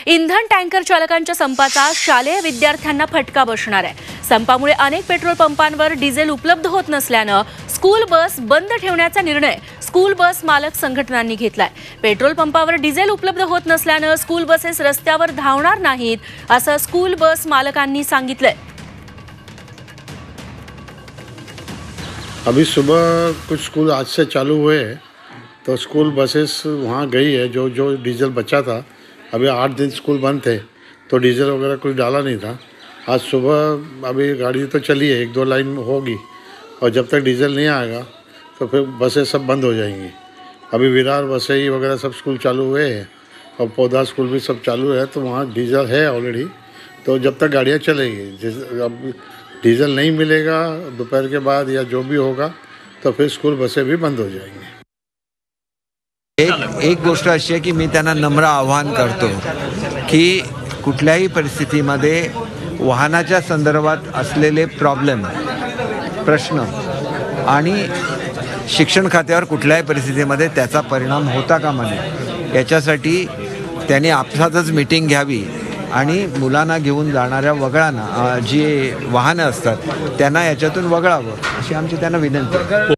इंधन टँकर चालकांच्या संपाचा शालेय विद्यार्थ्यांना फटका बसणार आहे। संपामुळे अनेक पेट्रोल पंपांवर डिझेल उपलब्ध होत नसल्याने स्कूल बस बंद ठेवण्याचा निर्णय स्कूल बस मालक संघटनांनी घेतलाय। पेट्रोल पंपावर डिझेल उपलब्ध होत नसल्याने स्कूल बसेस रस्त्यावर धावणार नाहीत, असं स्कूल बस मालकांनी सांगितलंय। अभी सुबह कुछ स्कूल आज से चालू हुए हैं, तो स्कूल बसेस वहाँ गई है। जो डीजल बचा था, अभी 8 दिन स्कूल बंद थे तो डीजल वगैरह कुछ डाला नहीं था। आज सुबह अभी गाड़ी तो चली है, 1-2 लाइन होगी, और जब तक डीजल नहीं आएगा तो फिर बसेस सब बंद हो जाएंगी। अभी विरार, वसई वगैरह सब स्कूल चालू हुए हैं और पौधा स्कूल भी सब चालू है, तो वहाँ डीजल है ऑलरेडी। तो जब तक गाड़ियाँ चलेगी, अब डीजल नहीं मिलेगा दोपहर के बाद या जो भी होगा, तो फिर स्कूल बसें भी बंद हो जाएंगी। एक गोष्ट अशी आहे की मी त्यांना नम्र आवाहन करतो की कुठल्याही परिस्थितीमध्ये वाहनाच्या संदर्भात असलेले प्रश्न आणि शिक्षण खात्यावर कुठल्याही परिस्थितीमध्ये त्याचा परिणाम होता कामा नये, याच्यासाठी त्यांनी आपसातच मीटिंग घ्यावी आणि मुलांना घेऊन जाणाऱ्या वगळांना जी वाहनं असतात त्यांना याच्यातून वगळावं, अशी आमची त्यांना विनंती आहे।